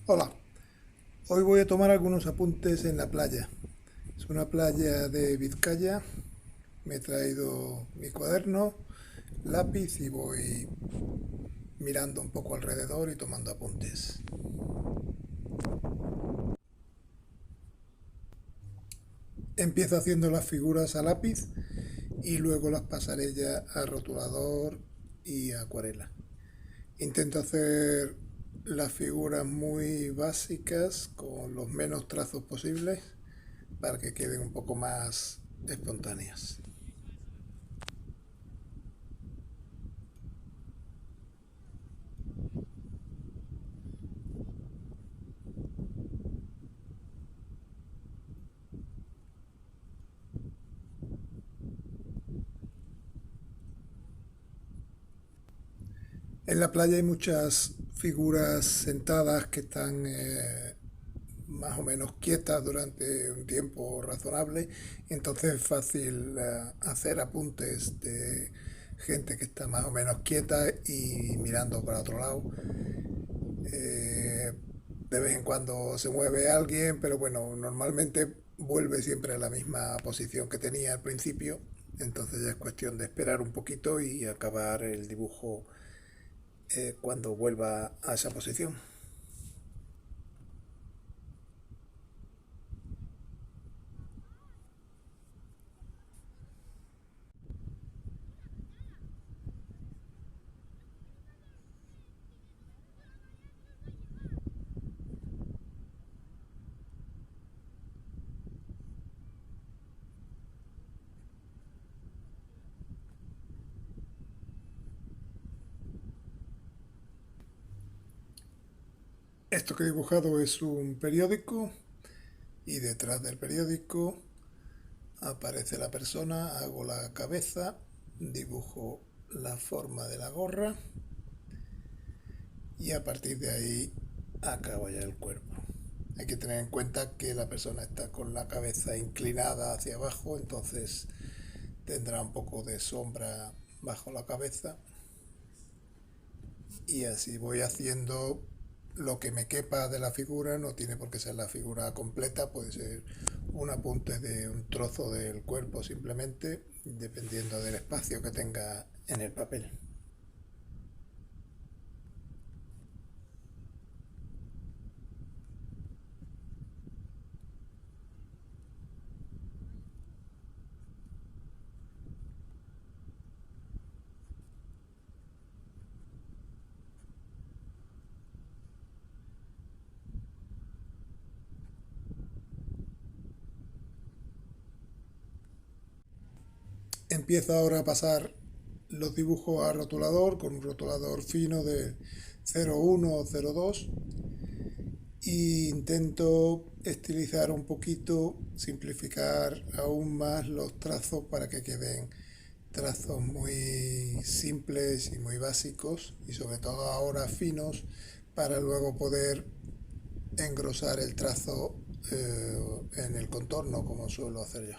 Hola, hoy voy a tomar algunos apuntes en la playa. Es una playa de Vizcaya. Me he traído mi cuaderno, lápiz y voy mirando un poco alrededor y tomando apuntes. Empiezo haciendo las figuras a lápiz y luego las pasaré ya a rotulador y acuarela. Intento hacer las figuras muy básicas con los menos trazos posibles para que queden un poco más espontáneas. En la playa hay muchas figuras sentadas que están más o menos quietas durante un tiempo razonable, entonces es fácil hacer apuntes de gente que está más o menos quieta y mirando para otro lado. Eh, de vez en cuando se mueve alguien, pero bueno, normalmente vuelve siempre a la misma posición que tenía al principio, entonces ya es cuestión de esperar un poquito y acabar el dibujo cuando vuelva a esa posición. Esto que he dibujado es un periódico y detrás del periódico aparece la persona, hago la cabeza, dibujo la forma de la gorra y a partir de ahí acabo ya el cuerpo. Hay que tener en cuenta que la persona está con la cabeza inclinada hacia abajo, entonces tendrá un poco de sombra bajo la cabeza y así voy haciendo lo que me quepa de la figura. No tiene por qué ser la figura completa, puede ser un apunte de un trozo del cuerpo simplemente, dependiendo del espacio que tenga en el papel. Empiezo ahora a pasar los dibujos a rotulador con un rotulador fino de 0,1 o 0,2 e intento estilizar un poquito, simplificar aún más los trazos para que queden trazos muy simples y muy básicos y sobre todo ahora finos para luego poder engrosar el trazo en el contorno como suelo hacer yo.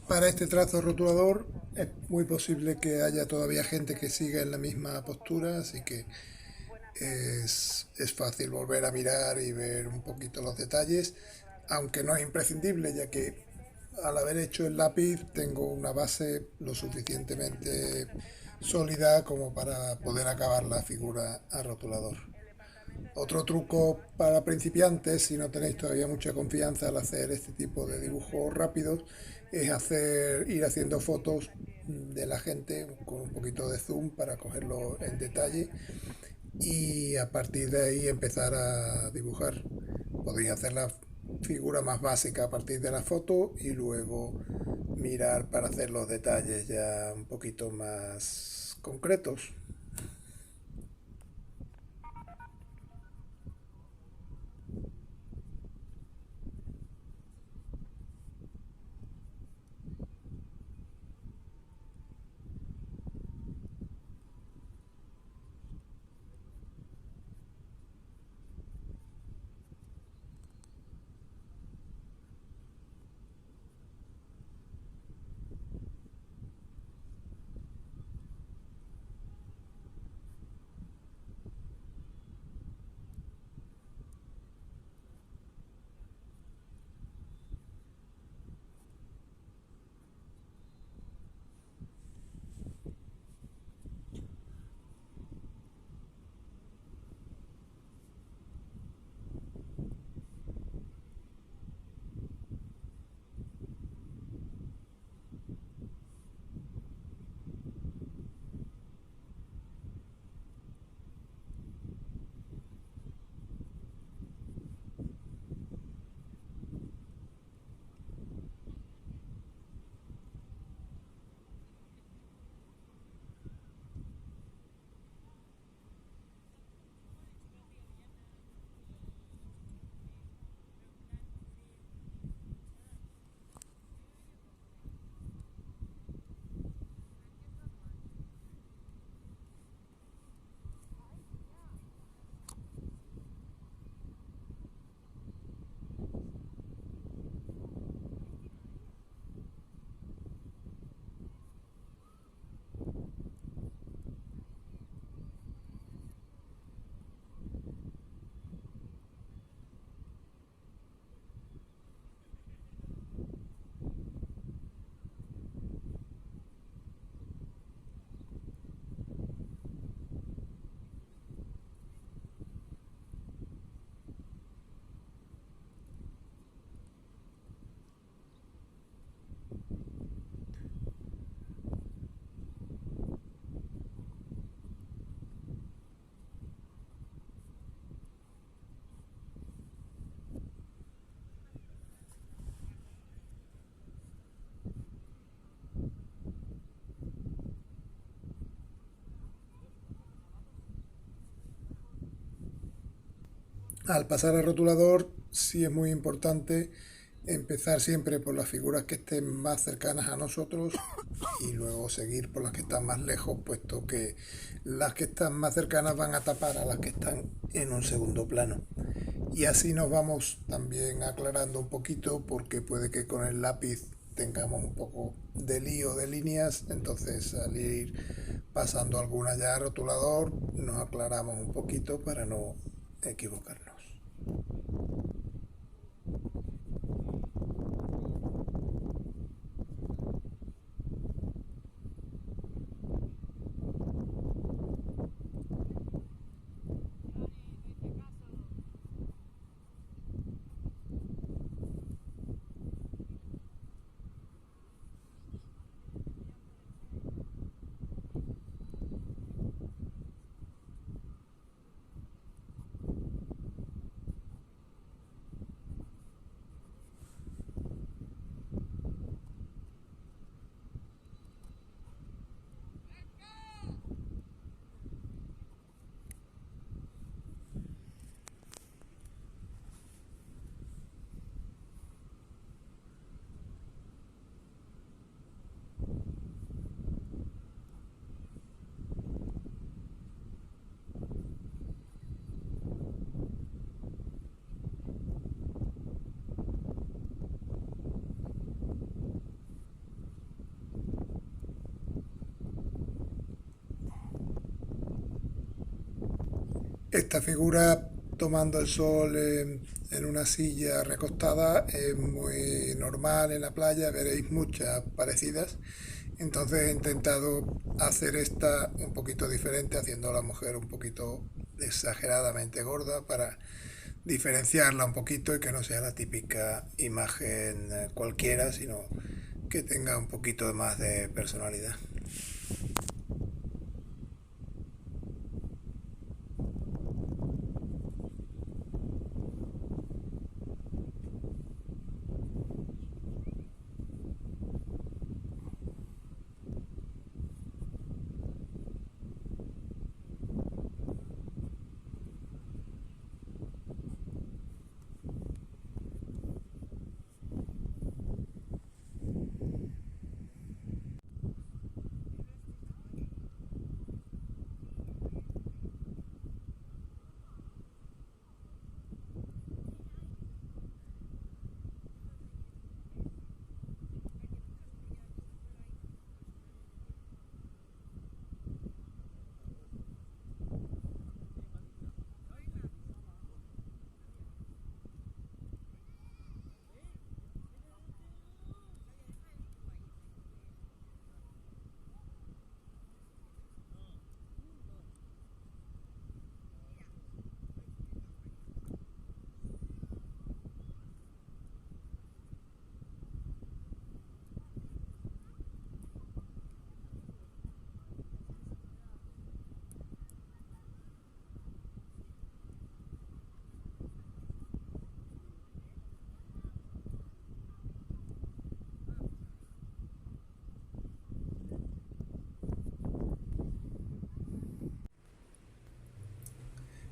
Para este trazo rotulador es muy posible que haya todavía gente que siga en la misma postura, así que es fácil volver a mirar y ver un poquito los detalles, aunque no es imprescindible, ya que al haber hecho el lápiz tengo una base lo suficientemente sólida como para poder acabar la figura a rotulador. Otro truco para principiantes, si no tenéis todavía mucha confianza al hacer este tipo de dibujos rápidos, es ir haciendo fotos de la gente con un poquito de zoom para cogerlo en detalle y a partir de ahí empezar a dibujar. Podéis hacer la figura más básica a partir de la foto y luego mirar para hacer los detalles ya un poquito más concretos. Al pasar al rotulador, sí es muy importante empezar siempre por las figuras que estén más cercanas a nosotros y luego seguir por las que están más lejos, puesto que las que están más cercanas van a tapar a las que están en un segundo plano. Y así nos vamos también aclarando un poquito, porque puede que con el lápiz tengamos un poco de lío de líneas, entonces al ir pasando alguna ya a rotulador nos aclaramos un poquito para no equivocarnos. Esta figura tomando el sol en una silla recostada es muy normal en la playa, veréis muchas parecidas. Entonces he intentado hacer esta un poquito diferente, haciendo a la mujer un poquito exageradamente gorda para diferenciarla un poquito y que no sea la típica imagen cualquiera, sino que tenga un poquito más de personalidad.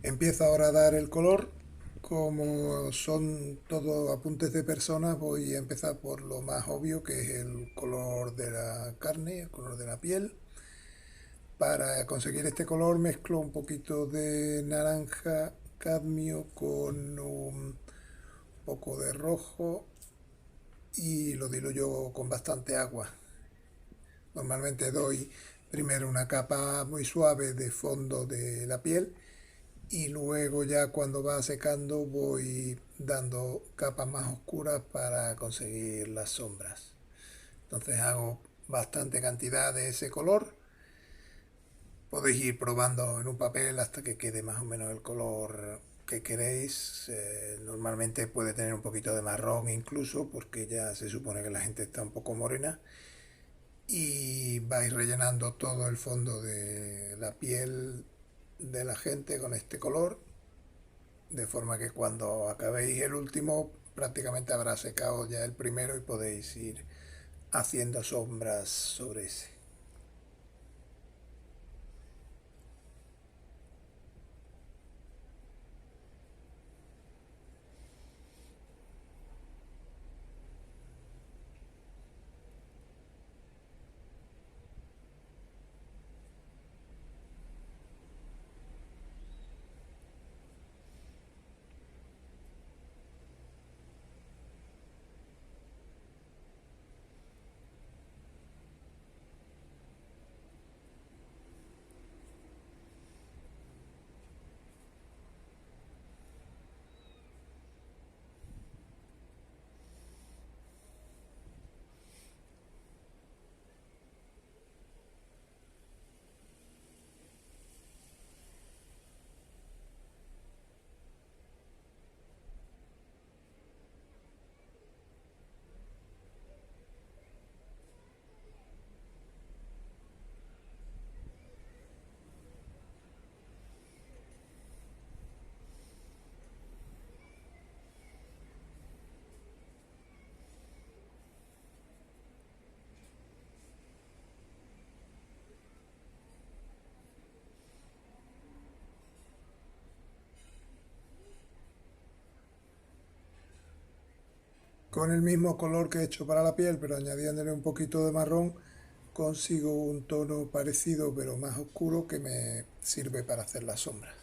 Empiezo ahora a dar el color. Como son todos apuntes de personas, voy a empezar por lo más obvio, que es el color de la carne, el color de la piel. Para conseguir este color mezclo un poquito de naranja cadmio con un poco de rojo y lo diluyo con bastante agua. Normalmente doy primero una capa muy suave de fondo de la piel y luego ya cuando va secando voy dando capas más oscuras para conseguir las sombras. Entonces hago bastante cantidad de ese color. Podéis ir probando en un papel hasta que quede más o menos el color que queréis. Normalmente puede tener un poquito de marrón incluso porque ya se supone que la gente está un poco morena. Y vais rellenando todo el fondo de la piel de la gente con este color, de forma que cuando acabéis el último prácticamente habrá secado ya el primero y podéis ir haciendo sombras sobre ese. Con el mismo color que he hecho para la piel, pero añadiéndole un poquito de marrón, consigo un tono parecido pero más oscuro que me sirve para hacer las sombras.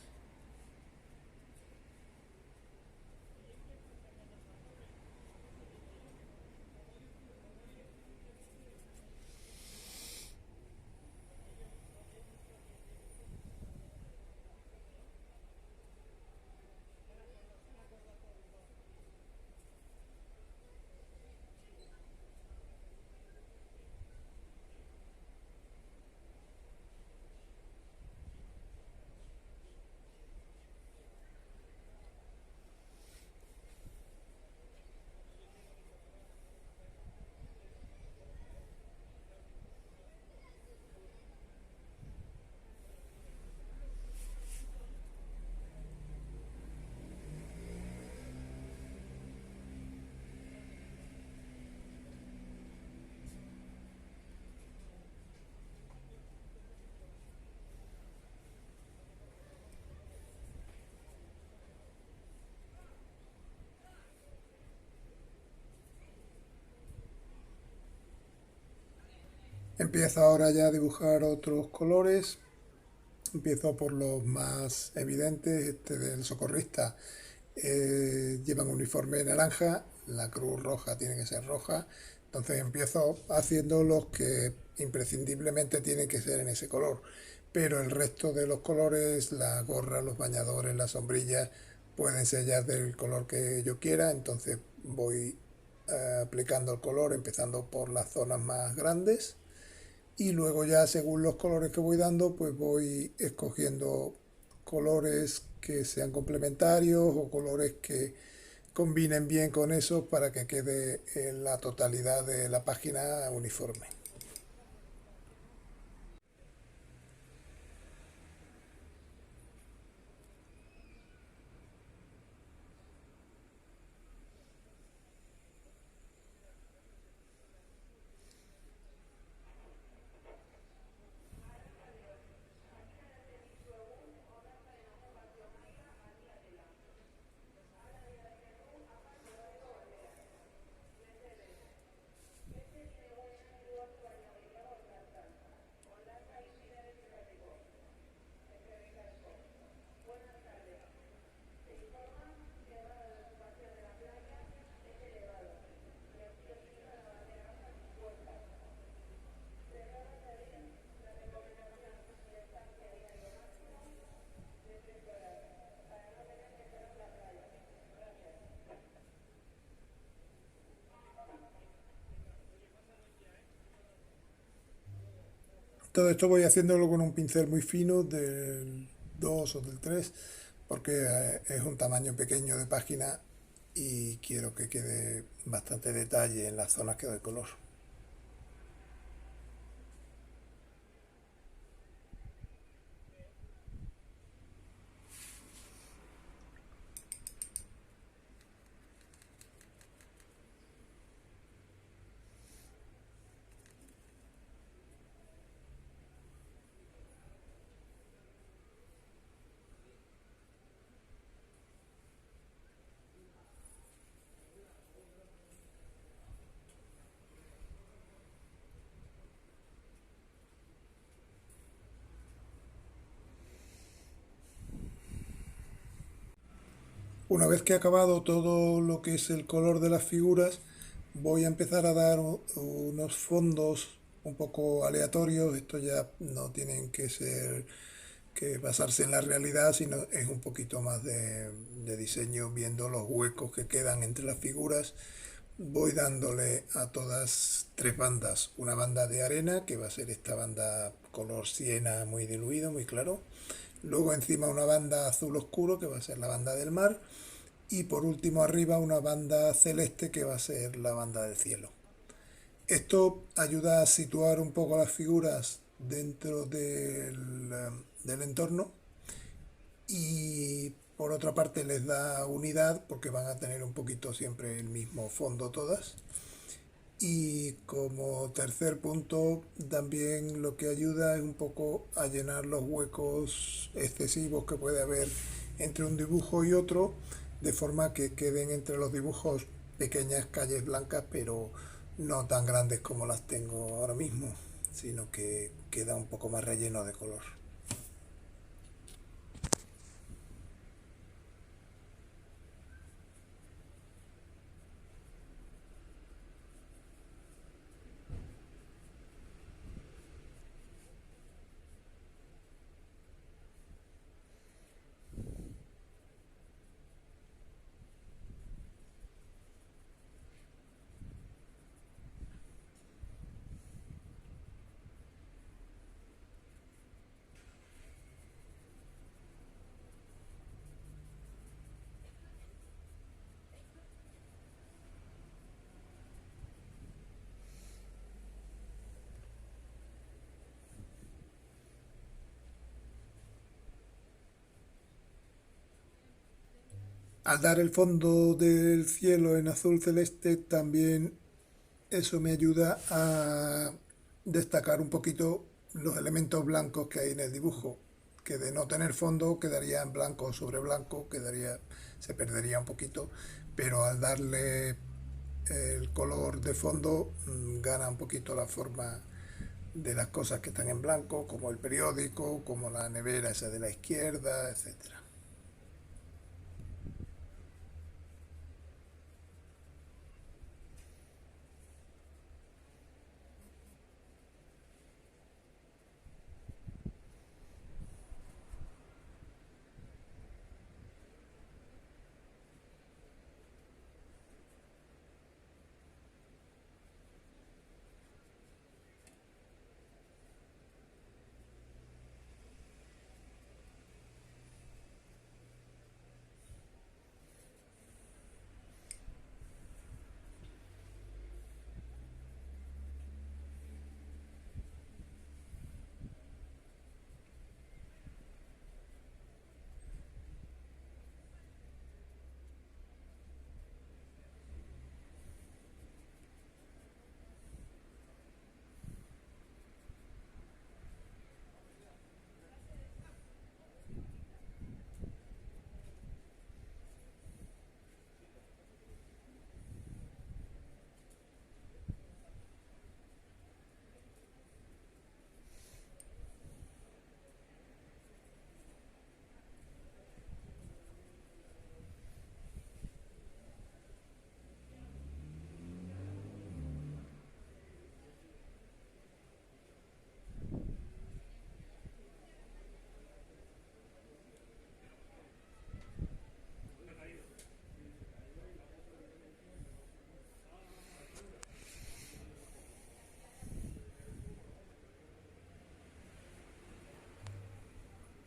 Empiezo ahora ya a dibujar otros colores. Empiezo por los más evidentes. Este del socorrista lleva un uniforme naranja, la cruz roja tiene que ser roja. Entonces empiezo haciendo los que imprescindiblemente tienen que ser en ese color. Pero el resto de los colores, la gorra, los bañadores, las sombrillas, pueden ser ya del color que yo quiera. Entonces voy aplicando el color, empezando por las zonas más grandes y luego ya según los colores que voy dando, pues voy escogiendo colores que sean complementarios o colores que combinen bien con eso para que quede en la totalidad de la página uniforme. Todo esto voy haciéndolo con un pincel muy fino del 2 o del 3 porque es un tamaño pequeño de página y quiero que quede bastante detalle en las zonas que doy color. Una vez que he acabado todo lo que es el color de las figuras, voy a empezar a dar unos fondos un poco aleatorios. Esto ya no tienen que ser que basarse en la realidad, sino es un poquito más de diseño, viendo los huecos que quedan entre las figuras. Voy dándole a todas tres bandas una banda de arena, que va a ser esta banda color siena muy diluido, muy claro. Luego encima una banda azul oscuro, que va a ser la banda del mar. Y por último arriba una banda celeste, que va a ser la banda del cielo. Esto ayuda a situar un poco las figuras dentro del entorno y por otra parte les da unidad porque van a tener un poquito siempre el mismo fondo todas. Y como tercer punto también lo que ayuda es un poco a llenar los huecos excesivos que puede haber entre un dibujo y otro, de forma que queden entre los dibujos pequeñas calles blancas, pero no tan grandes como las tengo ahora mismo, sino que queda un poco más relleno de color. Al dar el fondo del cielo en azul celeste, también eso me ayuda a destacar un poquito los elementos blancos que hay en el dibujo, que de no tener fondo quedaría en blanco sobre blanco, se perdería un poquito, pero al darle el color de fondo gana un poquito la forma de las cosas que están en blanco, como el periódico, como la nevera esa de la izquierda, etcétera.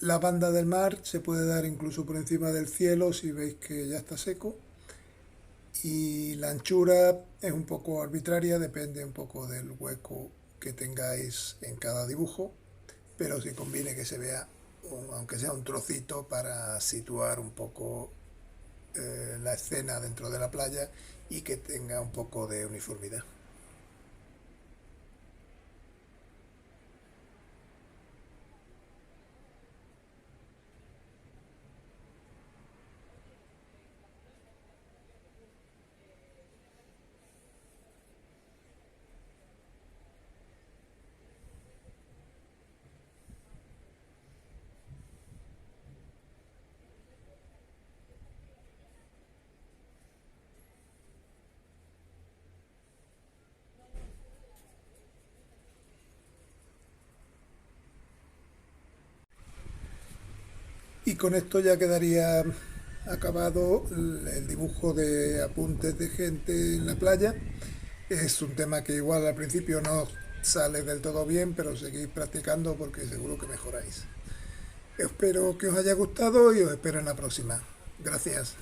La banda del mar se puede dar incluso por encima del cielo si veis que ya está seco. Y la anchura es un poco arbitraria, depende un poco del hueco que tengáis en cada dibujo, pero sí conviene que se vea, aunque sea un trocito, para situar un poco la escena dentro de la playa y que tenga un poco de uniformidad. Y con esto ya quedaría acabado el dibujo de apuntes de gente en la playa. Es un tema que igual al principio no sale del todo bien, pero seguís practicando porque seguro que mejoráis. Espero que os haya gustado y os espero en la próxima. Gracias.